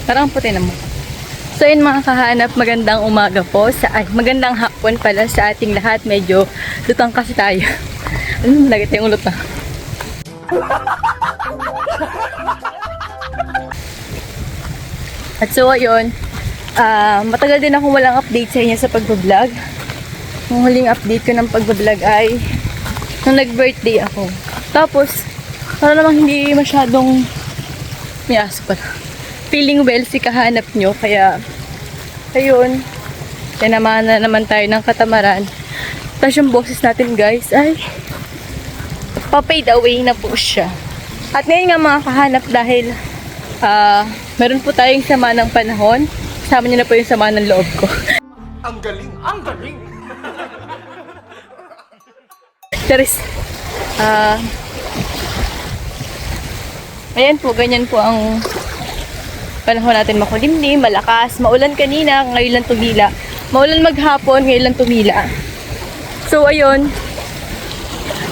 Parang puti na mukha. So yun mga kahanap, magandang umaga po. Magandang hapon pala sa ating lahat. Medyo lutang kasi tayo. Lagit yung ulot na. At so ayun, matagal din akong walang update sa inyo sa pag-vlog. Yung huling update ko ng pag-vlog ay nung nag-birthday ako. Tapos, para namang hindi masyadong may aso pala. Feeling well si kahanap nyo. Kaya, ayun, tinamahan na naman tayo ng katamaran. Tapos yung boses natin guys ay pa-fade away na po siya. At ngayon nga mga kahanap dahil meron po tayong sama ng panahon. Kasama niyo na po yung sama ng loob ko. Ang galing! Ang galing! Charis. Ayan po, ganyan po ang panahon natin, makulimlim, malakas, maulan kanina, ngayon lang tumila. Maulan maghapon, ngayon lang tumila. So ayun,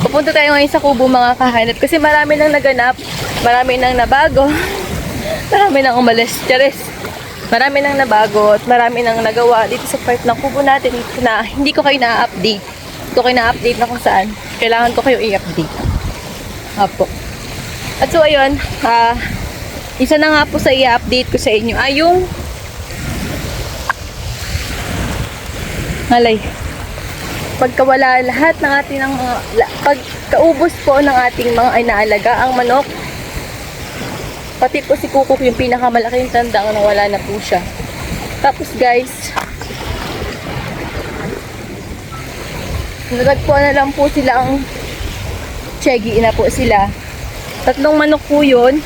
pupunta tayo ngayon sa Kubo mga kahanap kasi marami nang naganap, marami nang nabago, marami nang umalis. Charis. Marami nang nabago at marami nang nagawa dito sa part ng Kubo natin na hindi ko kayo na-update. Ito kayo na-update na kung saan. Kailangan ko kayo i-update. Apo. At so, ayun. Isa na nga po sa i-update ko sa inyo ay yung malay. Pagkawala lahat ng ating pagkaubos po ng ating mga inaalaga ang manok. Pati po si Kukuk yung pinakamalaking tandang na wala na po siya. Tapos guys, nagagpuan na lang po sila ang Chegi na po sila. 3 manok po yun.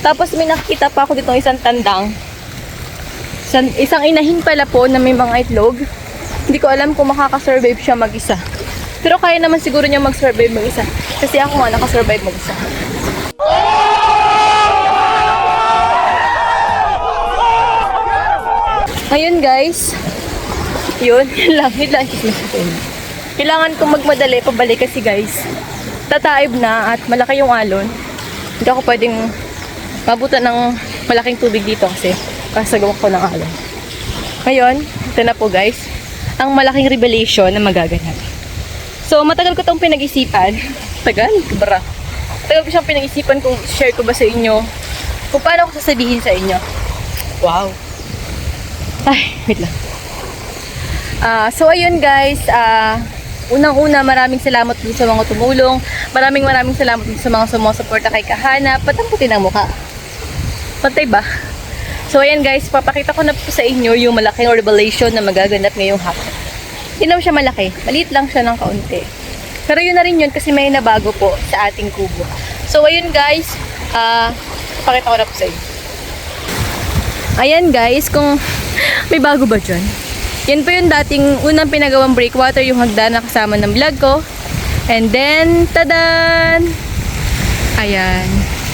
Tapos may nakikita pa ako dito isang tandang. Isang inahin pala po na may mga itlog. Hindi ko alam kung makakasurvive siya mag-isa. Pero kaya naman siguro niya mag-survive mag-isa. Kasi ako nga nakasurvive mag-isa. Ngayon guys, yun lang. Kailangan kong magmadali pabalik kasi guys, tataib na at malaki yung alon. Hindi ako pwedeng mabutan ng malaking tubig dito kasi kasagawa ko ng alon. Ngayon, ito na po guys, ang malaking revelation na magaganap. So, matagal ko itong pinag-isipan. Tagal ko siyang pinag-isipan kung share ko ba sa inyo, kung paano ko sasabihin sa inyo. Wow. Ay, wait lang. So, ayun guys, unang-una, maraming salamat dun sa mga tumulong. Maraming salamat dun sa mga sumusuporta kay kahanap. Ba't ang puti ng mukha? Pantay ba? So, ayan guys, papakita ko na po sa inyo yung malaking revelation na magaganap ngayong hapon. Hindi naman siya malaki. Maliit lang siya ng kaunti. Pero yun na rin yun kasi may nabago po sa ating kubo. So, ayun guys, pakita ko na po sa inyo. Ayan guys, kung may bago ba dyan? Yan po yung dating unang pinagawang breakwater, yung hagdan na kasama ng vlog ko. And then, tadan! Ayan.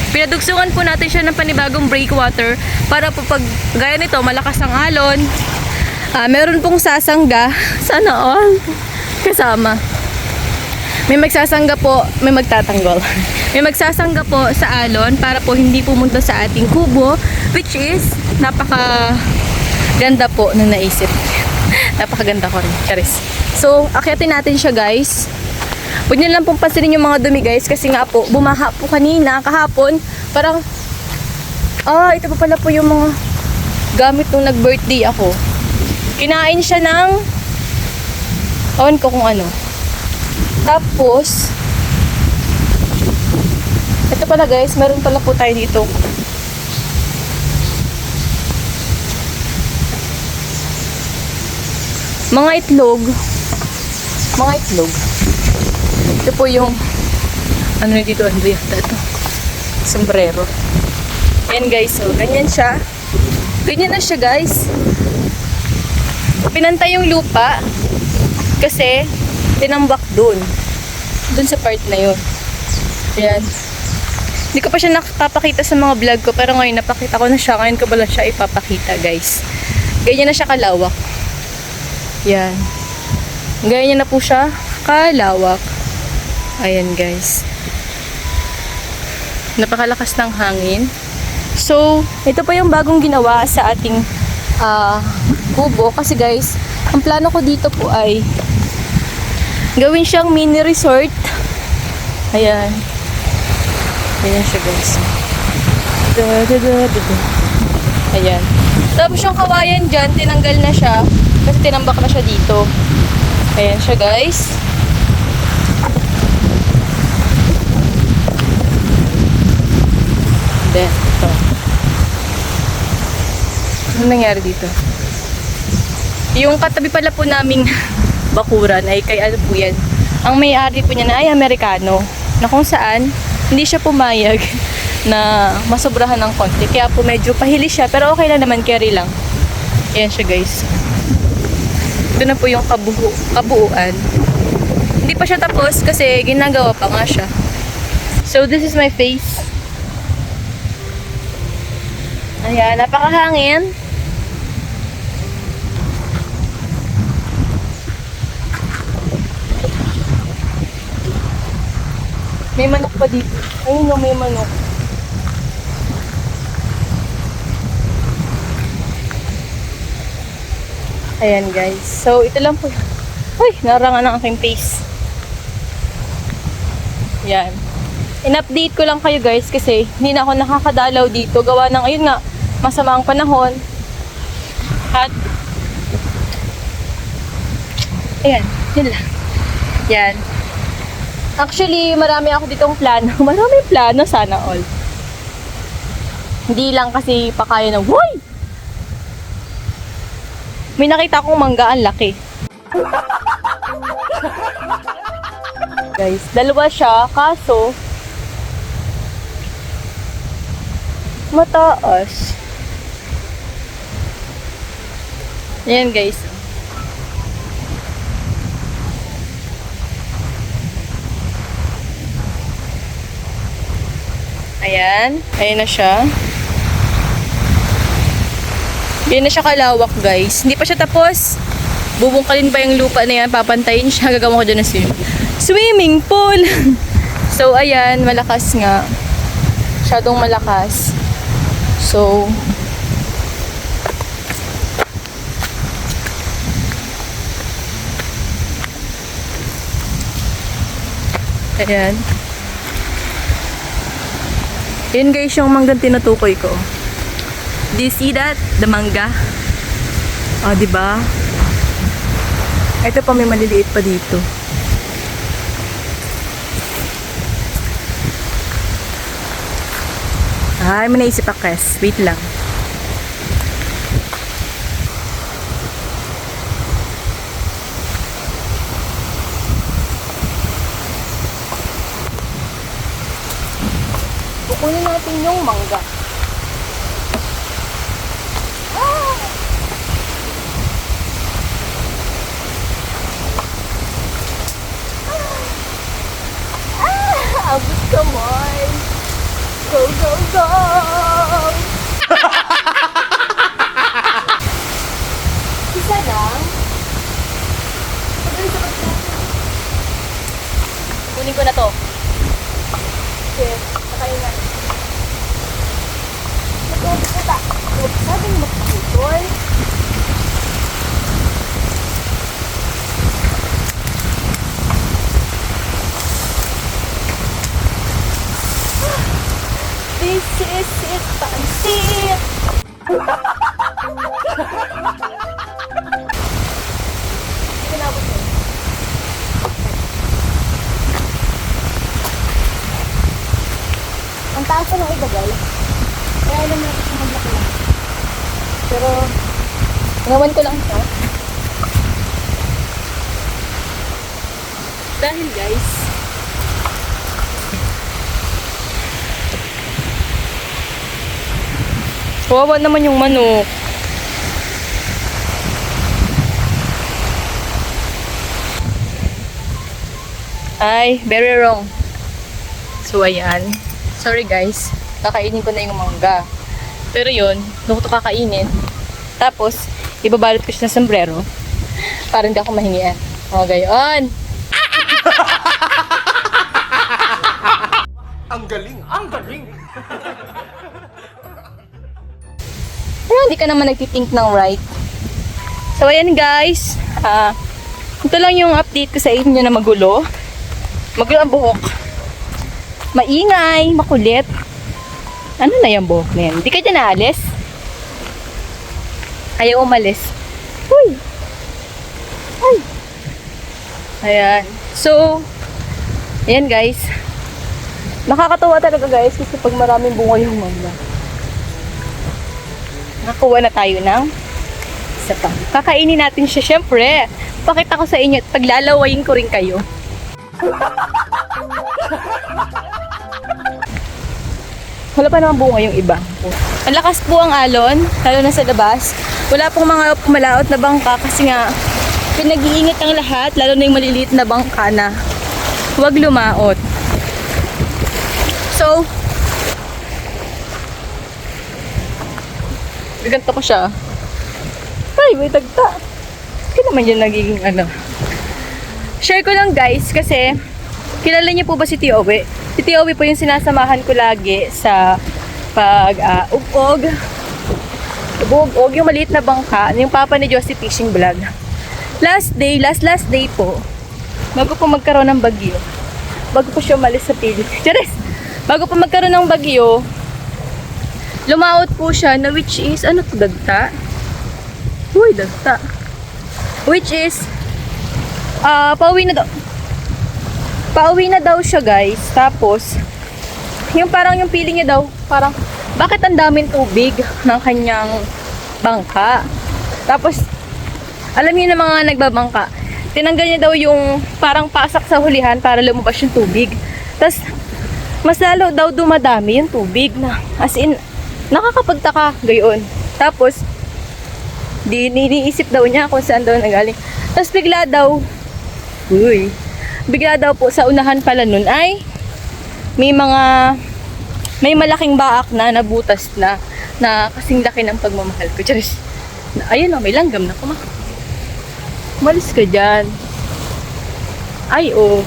Pinadugsungan po natin siya ng panibagong breakwater para po pag gaya nito, malakas ang alon. Meron pong sasangga. Sana all. Kasama. May magsasangga po, may magtatanggol. May magsasangga po sa alon para po hindi pumunta sa ating kubo, which is napaka ganda po na naisip. Napakaganda ko rin. Charis. So, akyatin natin siya guys. Huwag niyo lang pong pansinin yung mga dumi guys kasi nga po, bumaha po kanina, kahapon. Parang, ito pa pala po yung mga gamit nung nag-birthday ako. Kinain siya ng, awan ko kung ano. Tapos, ito pala guys, meron pala po tayo dito. Mga itlog. Ito po yung ano dito, ano yata ito? Sombrero. Ayan guys, so ganyan siya. Ganyan na siya guys. Pinantay yung lupa kasi tinambak dun sa part na yun. Ayan. Hindi ko pa siya nakapapakita sa mga vlog ko pero ngayon napakita ko na siya. Ngayon ko ba lang siya ipapakita guys. Ganyan na siya kalawak. Yan. Ganyan na po siya kalawak. Ayan guys. Napakalakas ng hangin. So, ito pa yung bagong ginawa sa ating kubo. Kasi guys, ang plano ko dito po ay gawin siyang mini resort. Ayan. Ayan siya guys. Ayan. Tapos yung kawayan dyan, tinanggal na siya. Kasi tinambak na siya dito. Ayan siya guys. Then, ito. Ano nangyari dito? Yung katabi pala po naming bakuran ay kay ano po yan. Ang may-ari po niya na ay Amerikano. Na kung saan, hindi siya pumayag na masobrahan ng konti. Kaya po medyo pahili siya. Pero okay lang naman, carry lang. Ayan siya guys. Ito na po yung kabuuan. Hindi pa siya tapos kasi ginagawa pa nga siya. So this is my face. Ayan, napakahangin. May manok pa dito. Ayun no, may manok. Ayan guys. So, ito lang po. Uy, narangan ang aking face. Yan. In-update ko lang kayo guys kasi hindi na ako nakakadalaw dito. Gawa ng, ayun nga, masama ang panahon. At, ayan, yun lang. Yan. Actually, marami ako ditong plano. Marami plano, sana all. Hindi lang kasi pa kaya na, woy! May nakita akong mangga, ang laki. Guys, dalawa siya, kaso mataas. Ayan guys. Ayan. Ayan na siya. Ayan na siya kalawak guys. Hindi pa siya tapos. Bubungkalin pa yung lupa na yan. Papantayin siya. Gagawin ko dyan ng swimming pool. So ayan. Malakas nga. Masyadong malakas. So ayan. Yun guys yung manggang tinutukoy ko. Do you see that? The mangga. Oh, diba? Ito pa may maliliit pa dito. Ay, may naisip ako, Kes. Wait lang. Kukunin natin yung mangga. Abot ka man. Go, go, go! Isa lang. Kunin ko na to. Okay, nakain na. Nagkakita. Sabi mo makaputol. This is it, pansit! Kinabot mo. Ang taas ng iba guys. Kaya alam natin siya maglaki lang. Pero, ngawan ko lang siya. Dahil guys, kawawa naman yung manok. Ay, very wrong. So, ayan. Sorry guys. Kakainin ko na yung mangga. Pero yun, doon ko ito kakainin. Tapos, ibabalot ko siya ng sombrero. Para hindi ako mahingian. O, gayon. Ang galing! Ang galing! Pero hindi ka naman nagtitink ng right. So, ayan guys. Ito lang yung update ko sa inyo na magulo. Magulo ang buhok. Maingay, makulit. Ano na yung buhok na yan? Hindi ka dyan naalis? Ayaw umalis. Uy! Ay! Ayan. So, ayan guys. Nakakatawa talaga guys kasi pag maraming bunga yung mangga. Nakakuha na tayo ng isa pa. Kakainin natin siya syempre. Pakita ko sa inyo at paglalawayin ko rin kayo. Wala pa naman bunga yung iba. Ang lakas po ang alon, lalo na sa labas. Wala pong mga pumalaot na bangka kasi nga pinag-iingat ang lahat, lalo na yung maliliit na bangka na huwag lumaot. So, gaganto ko siya. Ay, may tagta. Kaya naman yun nagiging ano. Share ko lang guys kasi kilala niyo po ba si Tio Owe? Si Tio Owe po yung sinasamahan ko lagi sa ug-og, yung maliit na bangka, yung papa ni Josie Fishing Vlog. Last day po, bago po magkaroon ng bagyo, bago po siya umalis sa Pilipinas. Charis! Bago po magkaroon ng bagyo, lumaot po siya na which is, ano to, dagta? Uy, dagta. Which is, pauwi na daw siya guys. Tapos, yung parang yung feeling niya daw, parang, bakit ang daming tubig ng kanyang bangka? Tapos, alam niyo na mga nagbabangka, tinanggal niya daw yung parang pasak sa hulihan para lumabas yung tubig. Tapos, mas lalo daw dumadami yung tubig na, as in, nakakapagtaka gayon. Tapos, iniisip daw niya kung saan daw nagaling. Tapos, bigla daw po sa unahan pala nun ay may malaking baak na nabutas na kasing laki ng pagmamahal ko. Charis. Ayun o, may langgam na kuma. Malis ka dyan. Ay o.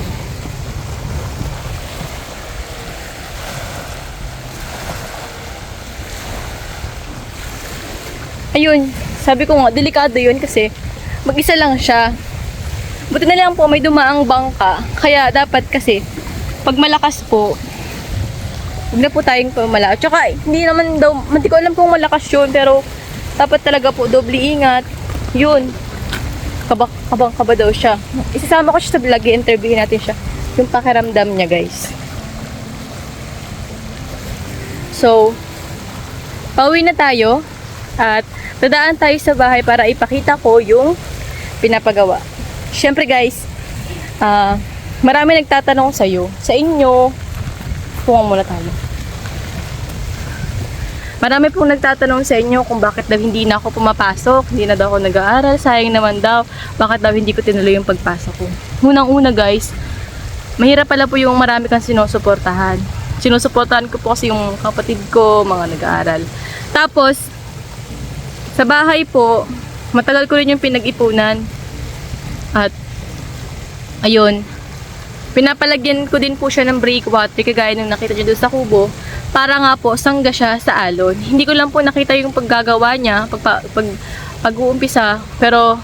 Ayun, sabi ko nga, delikado yun kasi mag-isa lang siya. Buti na lang po may dumaang bangka. Kaya dapat kasi, pag malakas po, huwag na po tayong pumala. Tsaka, hindi ko alam kung malakas yun, pero dapat talaga po, doble ingat. Yun. Kabang-kaba daw siya. Isasama ko siya sa vlog, i-interviewin natin siya. Yung pakiramdam niya, guys. So, pauwi na tayo. At, dadaan tayo sa bahay para ipakita ko yung pinapagawa. Siyempre guys, marami nagtatanong sa'yo, sa inyo, puwang muna tayo. Marami pong nagtatanong sa inyo kung bakit daw hindi na ako pumapasok, hindi na daw ako nag-aaral, sayang naman daw, bakit daw hindi ko tinuloy yung pagpasok ko. Unang-una guys, mahirap pala po yung marami kang sinusuportahan. Sinusuportahan ko po kasi yung kapatid ko, mga nag-aaral. Tapos, sa bahay po, matagal ko rin yung pinag-ipunan. At, ayun, pinapalagyan ko din po siya ng breakwater, kagaya nung nakita niyo doon sa kubo, para nga po, sangga siya sa alon. Hindi ko lang po nakita yung paggagawa niya, pag-uumpisa, pero,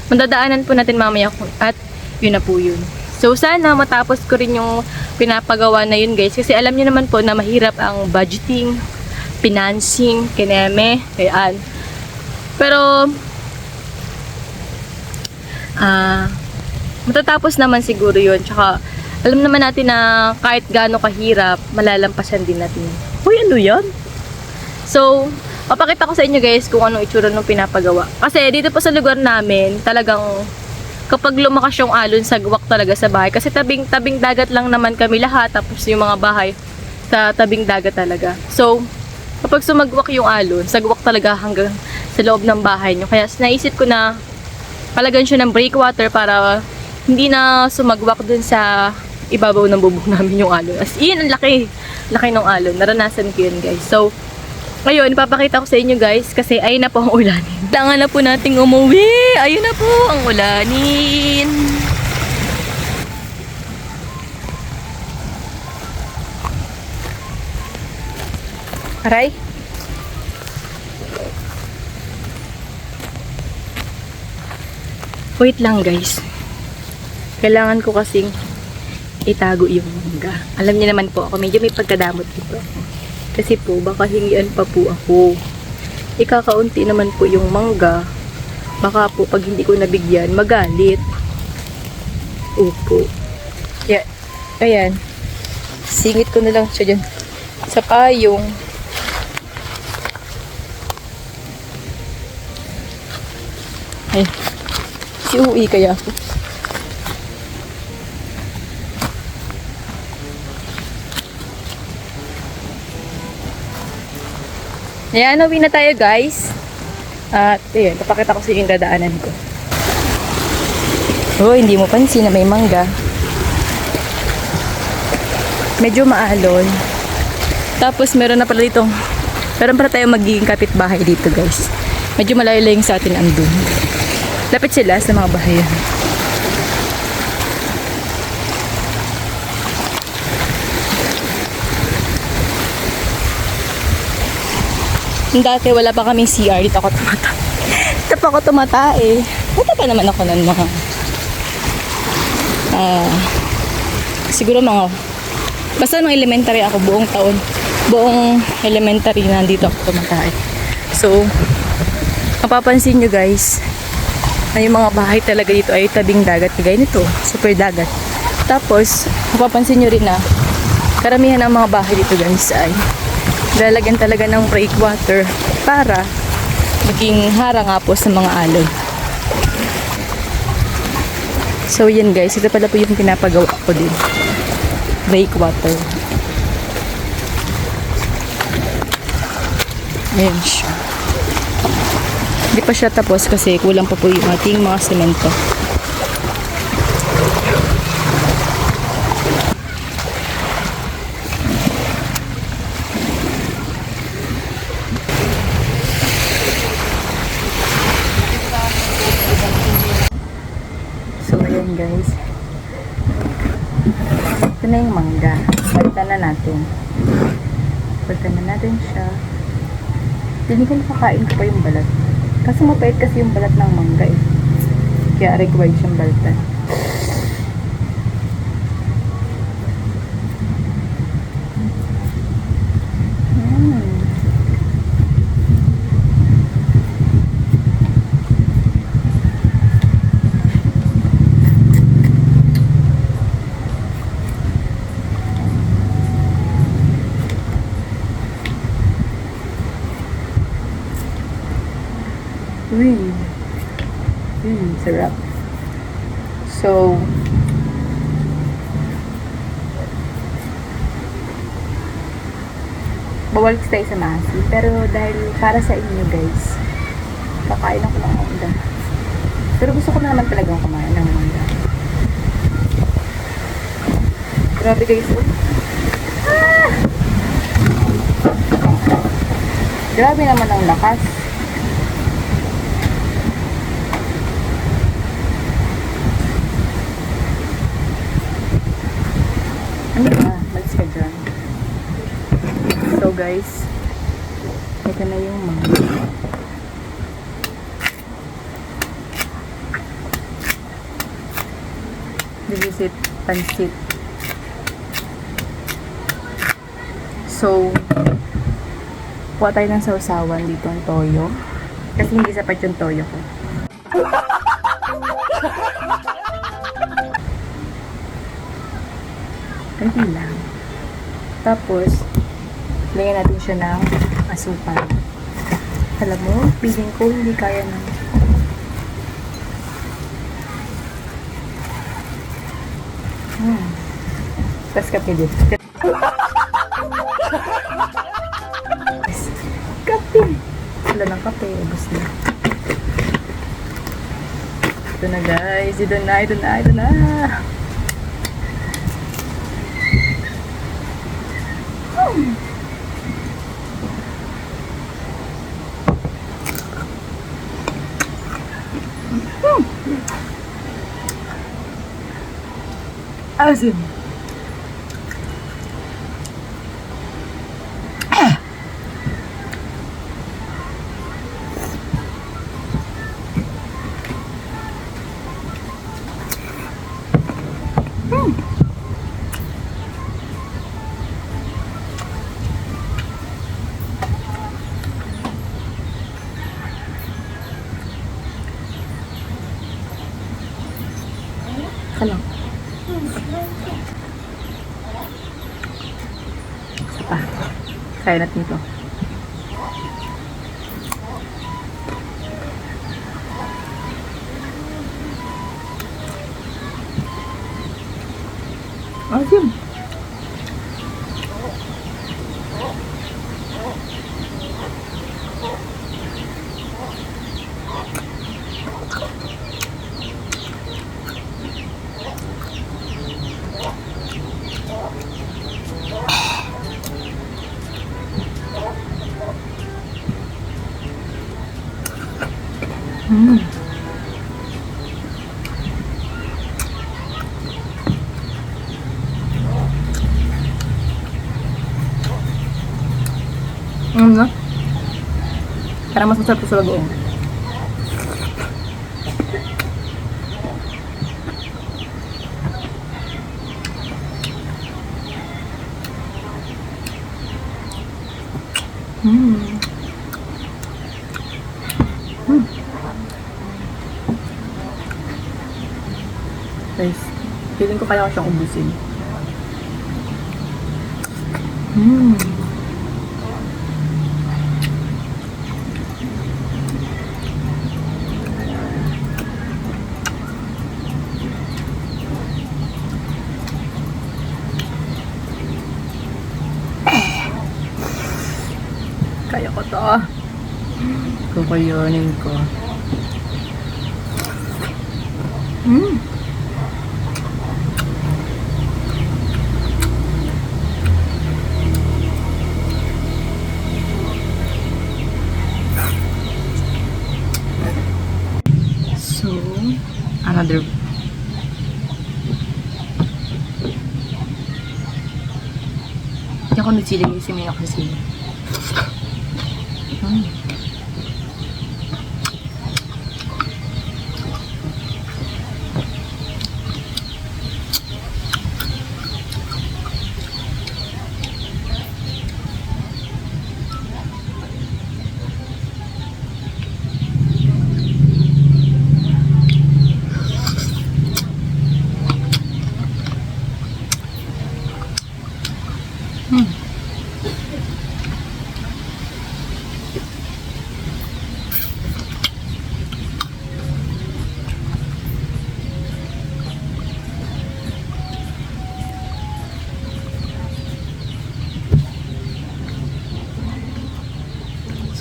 mandadaanan po natin mamaya, at yun na po yun. So, sana matapos ko rin yung pinapagawa na yun guys, kasi alam niyo naman po na mahirap ang budgeting, financing, kineme, kayaan. Pero, matatapos naman siguro yun. Tsaka, alam naman natin na kahit gaano kahirap, malalampasan din natin. Uy, ano yan? So, papakita ko sa inyo guys kung anong itsura nung pinapagawa. Kasi dito po sa lugar namin, talagang kapag lumakas yung alon, sagwak talaga sa bahay. Kasi tabing dagat lang naman kami lahat. Tapos yung mga bahay sa tabing dagat talaga. So, kapag sumagwak yung alon, sagwak talaga hanggang sa loob ng bahay nyo. Kaya naisip ko na palagyan siya ng breakwater para hindi na sumagwak dun sa ibabaw ng bubong namin yung alon. As in, ang laki ng alon. Naranasan ko yun guys. So, ngayon, ipapakita ko sa inyo guys kasi ayun na po ang ulanin. Kailangan na po nating umuwi. Ayun na po ang ulanin. Aray. Wait lang guys. Kailangan ko kasing itago yung mangga. Alam niyo naman po ako, medyo may pagkadamot dito. Kasi po, baka hingian pa po ako. Ikakaunti naman po yung mangga. Baka po, pag hindi ko nabigyan, magalit. Opo. Yeah. Ayan. Singit ko na lang siya dyan sa payong. Ay. Si uuwi kaya ako. Ayan, uwi na tayo guys. At ayun, papakita ko sa inyo yung dadaanan ko. Oh, hindi mo pansin na may mangga. Medyo maalon. Tapos meron na pala ditong, meron pala tayong magiging kapitbahay dito guys. Medyo malayo-layong sa atin andun. Lapit sila sa mga bahayan. Dati wala pa kaming CR, dito ako tumata. Dito pa ako tumatae. Bata pa naman ako ng mga siguro mga basta nung elementary ako, buong taon, buong elementary nandito ako tumatae. So mapapansin nyo guys na yung mga bahay talaga dito ay tabing dagat, kagaya nito, super dagat. Tapos mapapansin nyo rin na karamihan ng mga bahay dito guys ay lalagyan talaga ng breakwater para maging harang nga po sa mga alon. So yan guys, ito pala po yung pinapagawa ko din, breakwater. Ayan siya. Hindi pa siya tapos kasi kulang pa po yung ating mga semento. So ayan guys, ito na yung mangga. Balitan na natin. Balitan na natin siya. Hindi ko nakakain ko pa yung balat. Kasi mapait kasi yung balat ng mangga eh. Kaya required siyang balitan. Sarap. So, bawal tayo sa masi. Pero dahil para sa inyo guys, kakain ako ng mangga. Pero gusto ko na naman talagang kumain ng mangga. Grabe guys. Ah! Grabe naman ang lakas. Ano ba? Malis ka dyan. So guys, ito na yung mangga. This is it, pansit. So, kuha tayo ng sausawan dito ang toyo. Kasi hindi sapat yung toyo ko. Hindi lang. Tapos, lagyan natin siya ng asukal. Alam mo, feeling ko hindi kaya ng Tapos kape din. Kape! Wala ng kape. Ubus na. Ito na guys. Ito na. Asin. Ka lang. Isa pa. Kaya natin to. Asim. No? Para mas masarap sa bagoong. Guys, feeling ko kaya ko siyang ubusin. Kaya ko to. Kukuyonin ko. So, another. Hindi ako nagsilig si Mino kasi.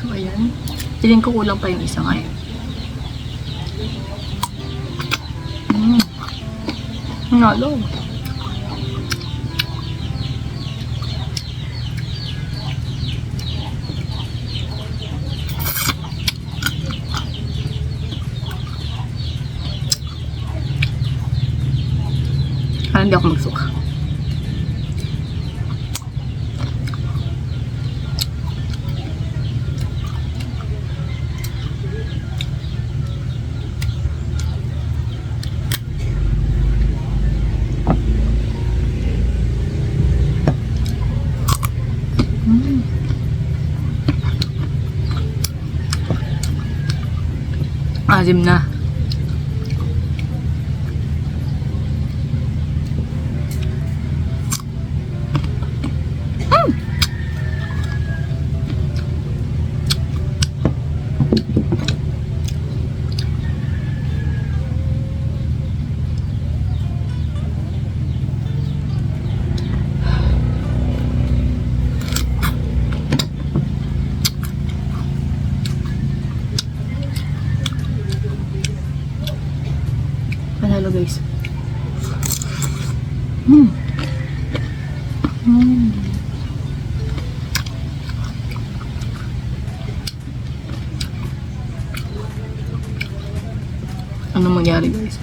So, ayan. Tingin ko kulang pa yung isa ngayon. Nalo. Parang hindi ako magsuka. Asim na. Panalo guys. Ano mangyari guys?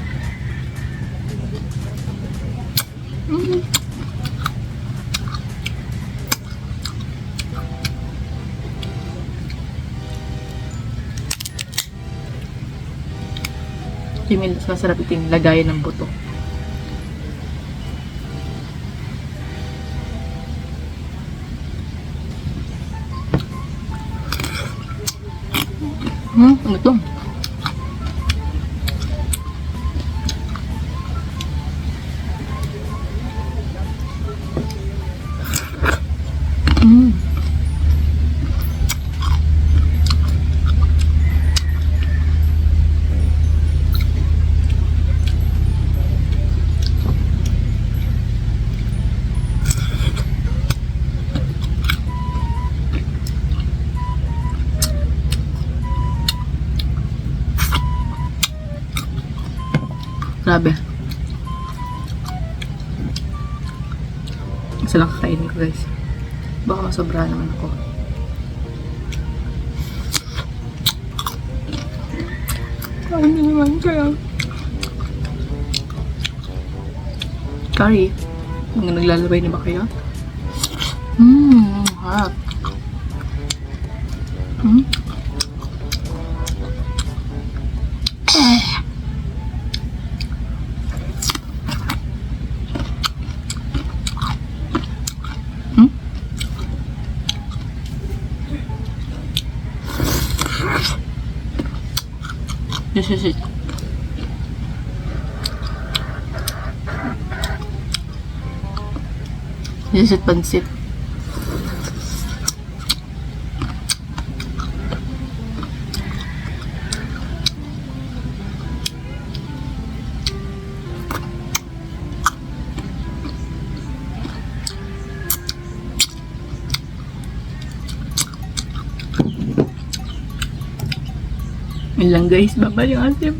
Yung masarap iting lagayan ng buto. Ano to? Grabe. Isa lang kakainin ko, guys. Baka masobrahan naman ako. Kain na naman kaya. Curry. Mga naglalabay na ba kayo? Harap. This is it. This is it, pansit. Yun lang guys, baba yung asim.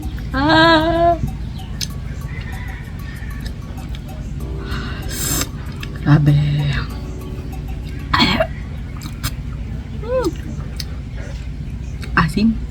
Grabe. Asim.